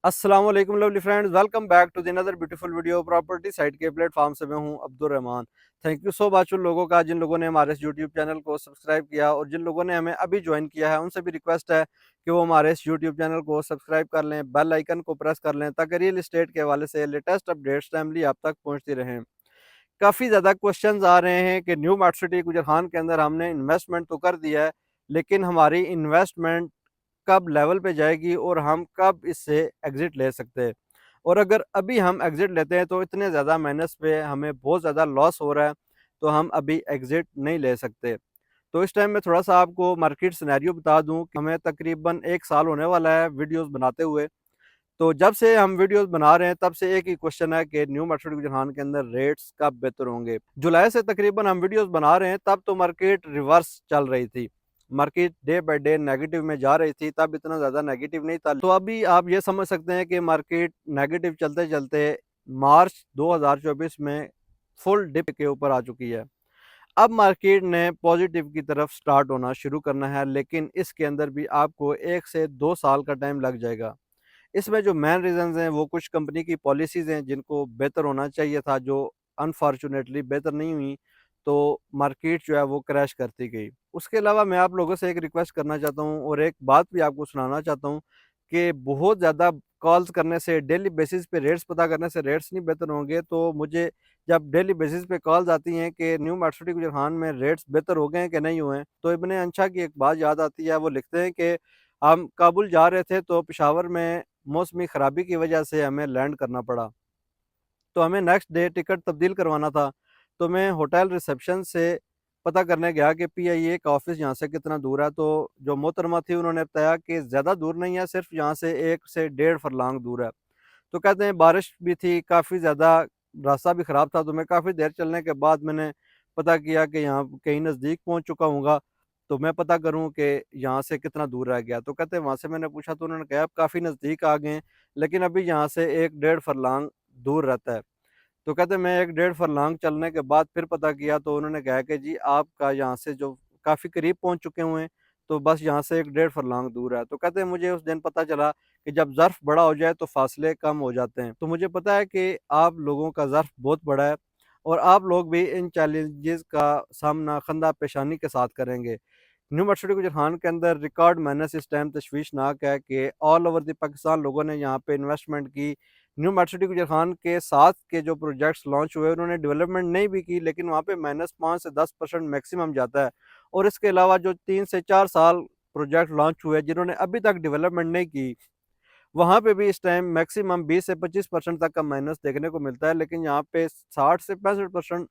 अस्सलाम वालेकुम lovely friends, welcome back to the another beautiful video property site के platform से मैं हूं Abdul Rahman. Thank you so much उन लोगों का जिन लोगों ने हमारे इस यूट्यूब चैनल को सब्सक्राइब किया और जिन लोगों ने हमें अभी ज्वाइन किया है उनसे भी रिक्वेस्ट है कि वो हमारे इस यूट्यूब चैनल को सब्सक्राइब कर लें, बेल आइकन को प्रेस कर लें ताकि रियल इस्टेट के हवाले से लेटेस्ट अपडेट्स टाइमली आप तक पहुँचती रहें। काफ़ी ज़्यादा क्वेश्चंस आ रहे हैं कि न्यू मार्ट सिटी गुजर खान के अंदर हमने इन्वेस्टमेंट तो कर दिया है, लेकिन हमारी इन्वेस्टमेंट कब लेवल पे जाएगी और हम कब इससे एग्ज़िट ले सकते हैं। और अगर अभी हम एग्ज़िट लेते हैं तो इतने ज़्यादा माइनस पे हमें बहुत ज़्यादा लॉस हो रहा है, तो हम अभी एग्ज़िट नहीं ले सकते। तो इस टाइम मैं थोड़ा-सा आपको मार्केट सिनेरियो बता दूँ कि हमें तकरीबन 1 साल होने वाला है वीडियोज़ बनाते हुए। तो जब से हम वीडियोज़ बना रहे हैं तब से एक ही क्वेश्चन है कि न्यू मार्केट गुजरान के अंदर रेट्स कब बेहतर होंगे। जुलाई से तकरीबन हम वीडियोज़ बना रहे हैं तब तो मार्केट रिवर्स चल रही थी। Market day by day negative में जा रही थी, तब इतना ज़्यादा नेगेटिव नहीं था। तो अभी आप ये समझ सकते हैं कि मार्केट नेगेटिव चलते-चलते मार्च 2024 में फुल डिप के ऊपर आ चुकी है। अब मार्केट ने पॉजिटिव की तरफ स्टार्ट होना शुरू करना है, लेकिन इसके अंदर भी आपको 1 से 2 साल का टाइम लग जाएगा। इसमें जो मेन रीज़न्स हैं वो कुछ कंपनी की पॉलिसीज़ हैं जिनको बेहतर होना चाहिए था, जो अनफॉर्चुनेटली बेहतर नहीं हुई, तो मार्केट जो है वो क्रैश करती गई। उसके अलावा मैं आप लोगों से एक रिक्वेस्ट करना चाहता हूँ और एक बात भी आपको सुनाना चाहता हूँ कि बहुत ज़्यादा कॉल्स करने से, डेली बेसिस पे रेट्स पता करने से रेट्स नहीं बेहतर होंगे। तो मुझे जब डेली बेसिस पे कॉल्स आती हैं कि न्यू मार्ट सिटी गुजरान में रेट्स बेहतर हो गए हैं कि नहीं हुए हैं, तो इब्ने अंशा की एक बात याद आती है। वो लिखते हैं कि हम काबुल जा रहे थे तो पेशावर में मौसमी ख़राबी की वजह से हमें लैंड करना पड़ा। तो हमें नेक्स्ट डे टिकट तब्दील करवाना था। तो मैं होटल रिसेप्शन से पता करने गया कि पीआईए का ऑफ़िस यहाँ से कितना दूर है। तो जो मोहतरमा थी उन्होंने बताया कि ज़्यादा दूर नहीं है, सिर्फ़ यहाँ से 1 से डेढ़ फरलांग दूर है। तो कहते हैं बारिश भी थी, काफ़ी ज़्यादा रास्ता भी ख़राब था, तो मैं काफ़ी देर चलने के बाद मैंने पता किया कि यहाँ कहीं नज़दीक पहुँच चुका हूँगा, तो मैं पता करूँ कि यहाँ से कितना दूर रह गया। तो कहते हैं वहाँ से मैंने पूछा तो उन्होंने कहा आप काफ़ी नज़दीक आ गए हैं, लेकिन अभी यहाँ से 1 डेढ़ फरलांग दूर रहता है। तो कहते हैं मैं 1 डेढ़ फरलांग चलने के बाद फिर पता किया तो उन्होंने कहा कि जी आपका यहाँ से जो काफ़ी करीब पहुँच चुके हुए हैं, तो बस यहाँ से 1 डेढ़ फरलांग दूर है। तो कहते हैं मुझे उस दिन पता चला कि जब ज़र्फ़ बड़ा हो जाए तो फ़ासले कम हो जाते हैं। तो मुझे पता है कि आप लोगों का ज़र्फ़ बहुत बड़ा है और आप लोग भी इन चैलेंजेस का सामना खंदा पेशानी के साथ करेंगे। न्यू मर्सिडी गुजरान के अंदर रिकॉर्ड माइनस इस टाइम तशवीशनाक है कि ऑल ओवर द पाकिस्तान लोगों ने यहाँ पे इन्वेस्टमेंट की। न्यू मर्सिडी गुजरान के साथ के जो प्रोजेक्ट्स लॉन्च हुए उन्होंने डेवलपमेंट नहीं भी की, लेकिन वहाँ पे -5 से 10% मैक्सिमम जाता है। और इसके अलावा जो 3 से 4 साल प्रोजेक्ट लॉन्च हुए जिन्होंने अभी तक डेवलपमेंट नहीं की, वहाँ पे भी इस टाइम मैक्सिमम 20 से 25% तक का माइनस देखने को मिलता है, लेकिन यहाँ पे 60 से 65%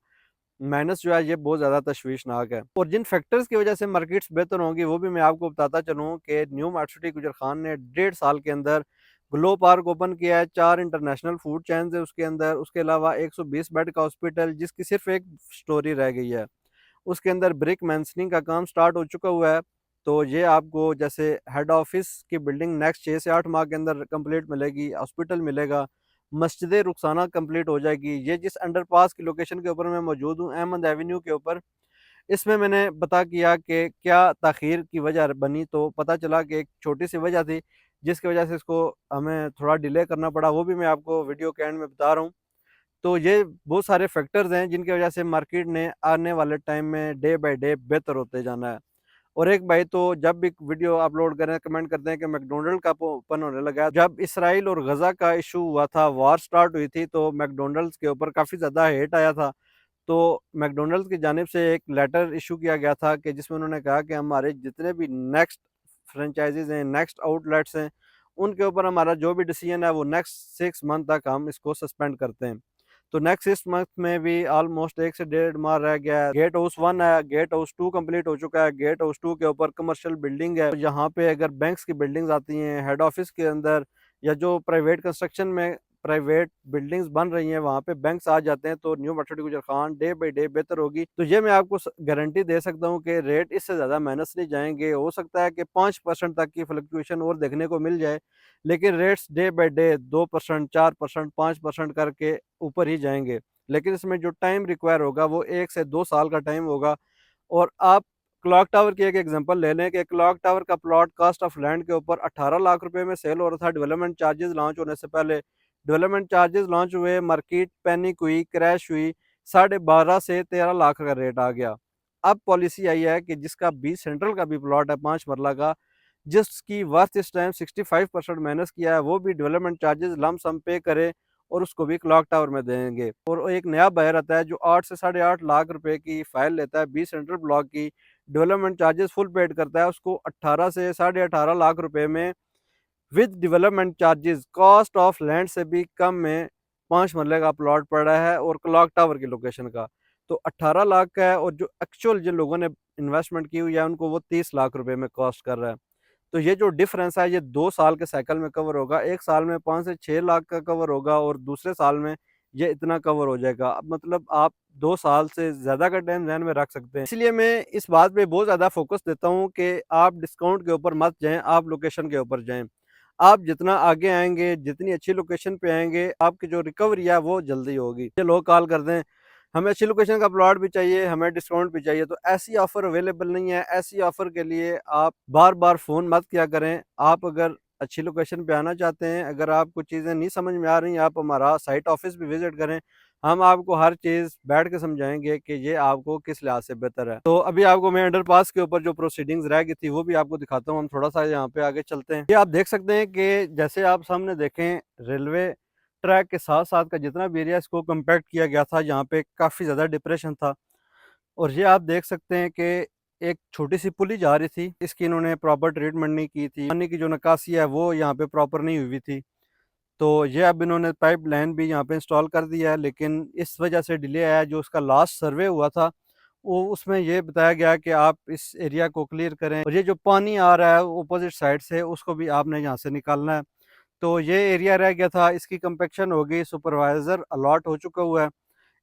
माइनस जो है ये बहुत ज़्यादा तशवीशनाक है। और जिन फैक्टर्स की वजह से मार्केट्स बेहतर होंगी वो भी मैं आपको बताता चलूँ कि न्यू मार्ट सिटी गुजर खान ने 1.5 साल के अंदर ग्लो पार्क ओपन किया है, 4 इंटरनेशनल फूड चेन्स है उसके अंदर, उसके अलावा 120 बेड का हॉस्पिटल जिसकी सिर्फ एक स्टोरी रह गई है। उसके अंदर ब्रिक मेंशनिंग का काम स्टार्ट हो चुका हुआ है। तो ये आपको जैसे हेड ऑफिस की बिल्डिंग नेक्स्ट 6 से 8 माह के अंदर कंप्लीट मिलेगी, हॉस्पिटल मिलेगा, मस्जिद रुखसाना कंप्लीट हो जाएगी। ये जिस अंडरपास की लोकेशन के ऊपर मैं मौजूद हूँ, अहमद एवेन्यू के ऊपर, इसमें मैंने पता किया कि क्या ताख़ीर की वजह बनी, तो पता चला कि एक छोटी-सी वजह थी, जिसकी वजह से इसको हमें थोड़ा डिले करना पड़ा, वो भी मैं आपको वीडियो के एंड में बता रहा हूँ। तो ये बहुत सारे फैक्टर्स हैं जिनकी वजह से मार्केट ने आने वाले टाइम में डे बाय डे बेहतर होते जाना है। और एक भाई तो जब भी वीडियो अपलोड करें कमेंट करते हैं कि मैकडॉनल्ड का ओपन होने लगा है। जब इसराइल और गजा का इशू हुआ था, वॉर स्टार्ट हुई थी, तो मैकडॉनल्ड्स के ऊपर काफ़ी ज़्यादा हेट आया था। तो मैकडॉनल्ड्स की जानिब से एक लेटर इशू किया गया था कि जिसमें उन्होंने कहा कि हमारे जितने भी नेक्स्ट फ्रेंचाइजीज हैं, नेक्स्ट आउटलेट्स हैं, उनके ऊपर हमारा जो भी डिसीजन है वो नेक्स्ट 6 मंथ तक हम इसको सस्पेंड करते हैं। तो नेक्स्ट 6 मंथ में भी ऑलमोस्ट 1 से डेढ़ माह रह गया है। गेट हाउस 1 है, गेट हाउस 2 कंप्लीट हो चुका है। गेट हाउस 2 के ऊपर कमर्शियल बिल्डिंग है। यहाँ पे अगर बैंक्स की बिल्डिंग्स आती हैं, हेड ऑफिस के अंदर या जो प्राइवेट कंस्ट्रक्शन में प्राइवेट बिल्डिंग्स बन रही हैं, वहाँ पे बैंक्स आ जाते हैं, तो न्यू मार्केट गुजर खान डे बाय डे बेहतर होगी। तो ये मैं आपको गारंटी दे सकता हूँ कि रेट इससे ज़्यादा माइनस नहीं जाएँगे। हो सकता है कि 5% तक की फ्लक्चुएशन और देखने को मिल जाए, लेकिन रेट्स डे बाय डे 2%, 4%, 5% करके ऊपर ही जाएँगे। लेकिन इसमें जो टाइम रिक्वायर होगा वो 1 से 2 साल का टाइम होगा। और आप क्लॉक टावर की एक एग्जांपल ले लें कि क्लॉक टावर का प्लॉट कॉस्ट ऑफ लैंड के ऊपर 18 लाख रुपए में सेल हो रहा था डेवलपमेंट चार्जेस लॉन्च होने से पहले। डेवलपमेंट चार्जेस लॉन्च हुए, मार्केट पैनिक हुई, क्रैश हुई, 12.5 से 13 लाख का रेट आ गया। अब पॉलिसी आई है कि जिसका बी सेंट्रल का भी प्लॉट है 5 मरला का, जिसकी वर्थ इस टाइम 65% माइनस किया है, वो भी डेवलपमेंट चार्जेस लम सम पे करे और उसको भी क्लॉक टावर में देंगे। और एक नया बायर आता है जो 8 से 8.5 लाख रुपए की फाइल लेता है बी सेंट्रल ब्लॉक की, डेवलपमेंट चार्जेस फुल पेड करता है, उसको 18 से 18.5 लाख रुपए में with development charges cost of land से भी कम में 5 मरले का प्लॉट पड़ा है और क्लॉक टावर की लोकेशन का। तो 18 लाख का है और जो एक्चुअल जिन लोगों ने इन्वेस्टमेंट की हुई है उनको वो 30 लाख रुपए में कॉस्ट कर रहा है। तो ये जो डिफरेंस है ये 2 साल के साइकिल में कवर होगा। 1 साल में 5 से 6 लाख का कवर होगा और दूसरे साल में ये इतना कवर हो जाएगा। अब मतलब आप 2 साल से ज़्यादा का टाइम ध्यान में रख सकते हैं। इसलिए मैं इस बात पे बहुत ज़्यादा फ़ोकस देता हूँ कि आप डिस्काउंट के ऊपर मत जाएँ, आप लोकेशन के ऊपर जाएँ। आप जितना आगे आएँगे, जितनी अच्छी लोकेशन पे आएँगे, आपकी जो रिकवरी है वो जल्दी होगी। ये लोग कॉल कर दें, हमें अच्छी लोकेशन का प्लॉट भी चाहिए, हमें डिस्काउंट भी चाहिए, तो ऐसी ऑफ़र अवेलेबल नहीं है। ऐसी ऑफ़र के लिए आप बार-बार फ़ोन मत किया करें। आप अगर अच्छी लोकेशन पे आना चाहते हैं, अगर आपको चीज़ें नहीं समझ में आ रही, आप हमारा साइट ऑफ़िस भी विज़िट करें। हम आपको हर चीज़ बैठ के समझाएँगे कि ये आपको किस लिहाज़ से बेहतर है। तो अभी आपको मैं अंडरपास के ऊपर जो प्रोसीडिंग्स रह गई थी, वो भी आपको दिखाता हूँ। हम थोड़ा-सा यहाँ पे आगे चलते हैं। ये आप देख सकते हैं कि जैसे आप सामने देखें, रेलवे ट्रैक के साथ-साथ का जितना भी एरिया इसको कॉम्पैक्ट किया गया था, यहाँ पे काफ़ी ज़्यादा डिप्रेशन था। और ये आप देख सकते हैं कि एक छोटी-सी पुली जा रही थी, इसकी इन्होंने प्रॉपर ट्रीटमेंट नहीं की थी। पानी की जो निकासी है वो यहाँ पे प्रॉपर नहीं हुई थी। तो ये अब इन्होंने पाइपलाइन भी यहाँ पे इंस्टॉल कर दिया है, लेकिन इस वजह से डिले आया है। जो उसका लास्ट सर्वे हुआ था, वो उसमें ये बताया गया कि आप इस एरिया को क्लियर करें और ये जो पानी आ रहा है अपोज़िट साइड से, उसको भी आपने यहाँ से निकालना है। तो ये एरिया रह गया था, इसकी कंपैक्शन हो गई, सुपरवाइज़र अलॉट हो चुका हुआ है।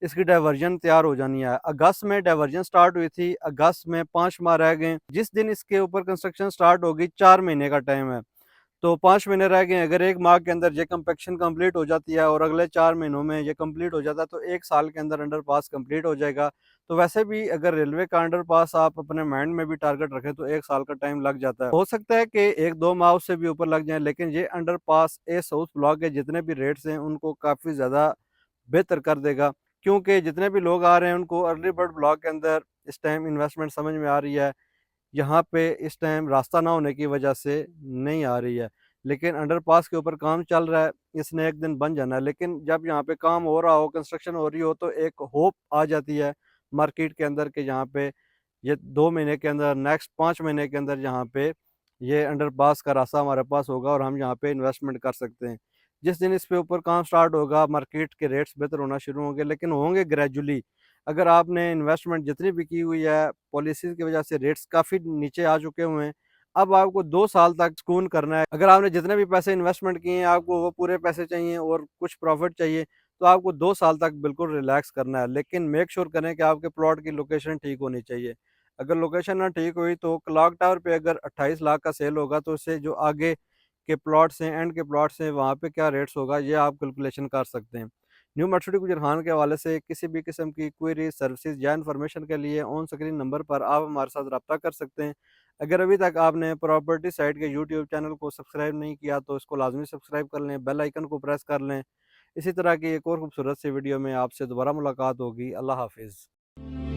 इसकी डायवर्जन तैयार हो जानी है। अगस्त में डायवर्जन स्टार्ट हुई थी, अगस्त में 5 माह रह गए। जिस दिन इसके ऊपर कंस्ट्रक्शन स्टार्ट होगी 4 महीने का टाइम है। तो 5 महीने रह गए, अगर 1 माह के अंदर ये कंपैक्शन कंप्लीट हो जाती है और अगले 4 महीनों में ये कंप्लीट हो जाता है तो 1 साल के अंदर अंडरपास कंप्लीट हो जाएगा। तो वैसे भी अगर रेलवे का अंडरपास आप अपने माइंड में भी टारगेट रखें तो 1 साल का टाइम लग जाता है। हो सकता है कि 1-2 माह उससे भी ऊपर लग जाएँ, लेकिन ये अंडरपास ए साउथ ब्लॉक के जितने भी रेट्स हैं उनको काफ़ी ज़्यादा बेहतर कर देगा। क्योंकि जितने भी लोग आ रहे हैं उनको अर्ली बर्ड ब्लॉक के अंदर इस टाइम इन्वेस्टमेंट समझ में आ रही है। यहाँ पे इस टाइम रास्ता ना होने की वजह से नहीं आ रही है। लेकिन अंडरपास के ऊपर काम चल रहा है, इसने एक दिन बन जाना है। लेकिन जब यहाँ पे काम हो रहा हो, कंस्ट्रक्शन हो रही हो तो एक होप आ जाती है मार्केट के अंदर कि यहाँ पे ये 2 महीने के अंदर, नेक्स्ट 5 महीने के अंदर यहाँ पे ये अंडरपास का रास्ता हमारे पास होगा और हम यहाँ पे इन्वेस्टमेंट कर सकते हैं। जिस दिन इस पे ऊपर काम स्टार्ट होगा, मार्केट के रेट्स बेहतर होना शुरू होंगे, लेकिन होंगे ग्रेजुअली। अगर आपने इन्वेस्टमेंट जितनी भी की हुई है, पॉलिसीज़ की वजह से रेट्स काफ़ी नीचे आ चुके हुए हैं। अब आपको 2 साल तक सुकून करना है। अगर आपने जितने भी पैसे इन्वेस्टमेंट किए हैं, आपको वो पूरे पैसे चाहिए और कुछ प्रॉफ़िट चाहिए, तो आपको 2 साल तक बिल्कुल रिलैक्स करना है। लेकिन मेक श्योर करें कि आपके प्लॉट की लोकेशन ठीक होनी चाहिए। अगर लोकेशन ना ठीक हुई तो क्लॉक टावर पे अगर 28 लाख का सेल होगा, तो उससे जो आगे के प्लॉट्स हैं, एंड के प्लॉट्स हैं, वहाँ पे क्या रेट्स होगा, ये आप कैलकुलेशन कर सकते हैं। न्यू मर्सिडीज गुजर खान के हवाले से किसी भी किस्म की क्वेरी, सर्विसेज या इन्फॉर्मेशन के लिए ऑन स्क्रीन नंबर पर आप हमारे साथ रब्ता कर सकते हैं। अगर अभी तक आपने प्रॉपर्टी साइट के यूट्यूब चैनल को सब्सक्राइब नहीं किया तो इसको लाजमी सब्सक्राइब कर लें, बेल आइकन को प्रेस कर लें। इसी तरह की एक और खूबसूरत सी वीडियो में आपसे दोबारा मुलाकात होगी। अल्लाह हाफिज़।